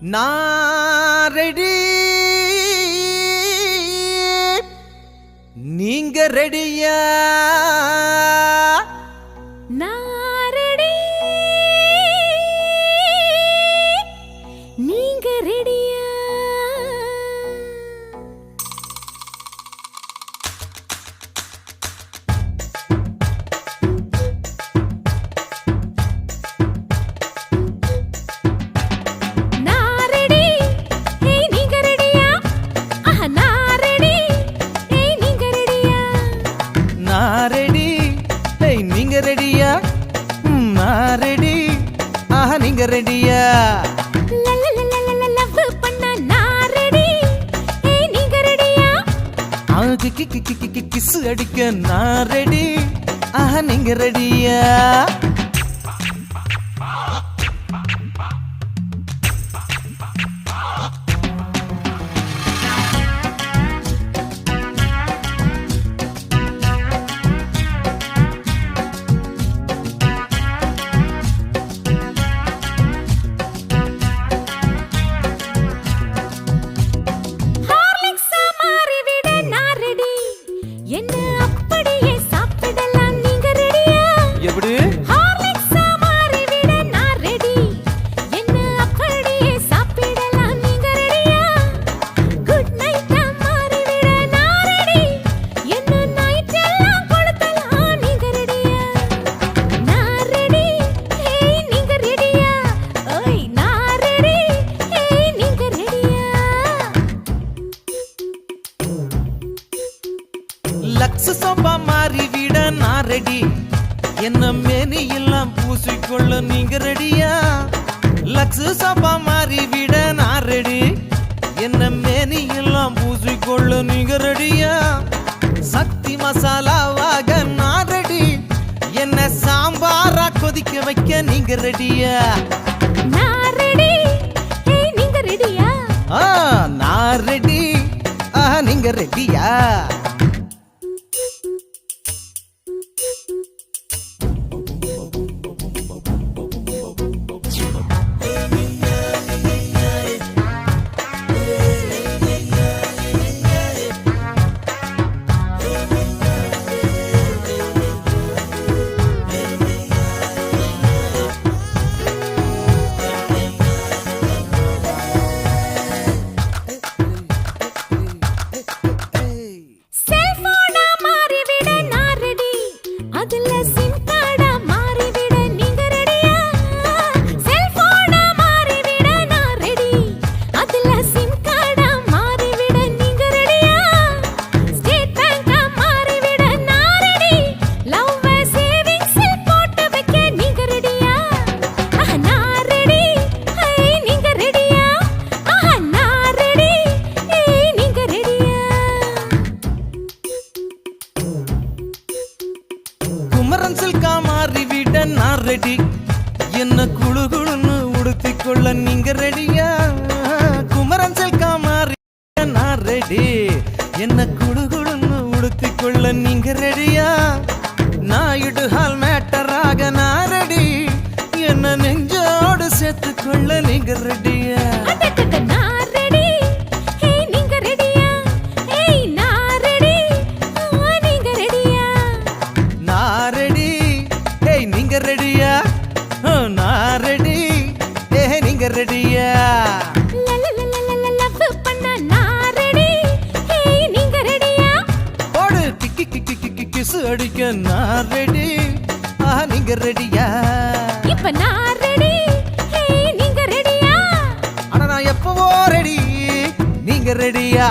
நான் ரெடி, நீங்க ரெடியா? நான் ரெடி, நீங்க ரெடியா? நான் ரெடி, ஏய் நீங்க ரெடியா? நான் ரெடி, ஏய் நீங்க ரெடியா? நான் ரெடி, ஏய் நீங்க ரெடியா? நான் ரெடி, நீங்க ரெடியா? லவ் பண்ண நான் ரெடி, ஏய் நீங்க ரெடியா? கிசு அடிக்க நான் ரெடி, நீங்க ரெடியா? ஹார்லிக்ஸா மாறிவிட நான் ரெடி, என்ன அப்படியே சாப்பிடலாம் நீங்க ரெடியா? எப்படி? ஹார்லிக்ஸா மாறிவிட நான் ரெடி, என்ன அப்படியே சாப்பிடலாம் நீங்க ரெடியா? குட் நைட்டா மாறிவிட நான் ரெடி, என்ன நைட் எல்லாம் கொளுத்தலாம் நீங்க ரெடியா? நான் ரெடி, ஏய் நீங்க ரெடியா? ஓய் நான் ரெடி, ஏய் நீங்க ரெடியா? லக்ஸ் சோப்பா மாறி விட நான் ரெடி, என்ன மேனி எல்லாம் பூசிக்கொள்ள நீங்க ரெடியா? லக்ஸ் சோப்பா மாறி விட நான் ரெடி, என்ன மேனி எல்லாம் பூசிக்கொள்ள நீங்க ரெடியா? சக்தி மசாலாவாக நான் ரெடி, என்ன சாம்பாரா கொதிக்க வைக்க நீங்க ரெடியா? நான் ரெடி, ஏய் நீங்க ரெடியா? நான் ரெடி, நீங்க ரெடியா? செல்போனா மாறிவிட நான் ரெடி, அதுல சிம் கார்டா மாறிவிட நீங்க ரெடியா? செல்போனா மாறிவிட நான் ரெடி, அதுல சிம் கார்டா மாறிவிட நீங்க ரெடியா? ஸ்டேட் பேங்கா மாறிவிட நான் ரெடி, லவ் சேவிங்ஸில் போட்டு வைக்க நீங்க ரெடியா? நான் ரெடி, ஏய் நீங்க ரெடியா? நான் ரெடி, ஏய் நீங்க ரெடியா? குமரன் சில்கா மாறி விட நான் ரெடி, என்ன குழு குழுன்னு உடுத்திக்கொள்ள நீங்க ரெடியா? குமரன் சில்கா மாறி விட நான் ரெடி, என்ன குழு குழுன்னு உடுத்திக்கொள்ள நீங்க ரெடியா? நாயுடு ஹால் மேட்டராக நான் ரெடி, என்ன நெஞ்சோடு சேர்த்துக்கொள்ள நீங்க ரெடியா? அடடட நான் ரெடி, ஏய் நீங்க ரெடியா? ஏய் நான் ரெடி, நீங்க ரெடியா? நான் ரெடி, ஏய் நீங்க ரெடியா? நான் ரெடி, நீங்க ரெடியா? லவ் பண்ண நான் ரெடி, ஏய் நீங்க ரெடியா? போடு கிசு அடிக்க நான் ரெடி, நீங்க ரெடியா? இப்ப நான் ரெடி, ஏய் நீங்க ரெடியா? ஆனா நான் எப்பவோ ரெடி, நீங்க ரெடியா?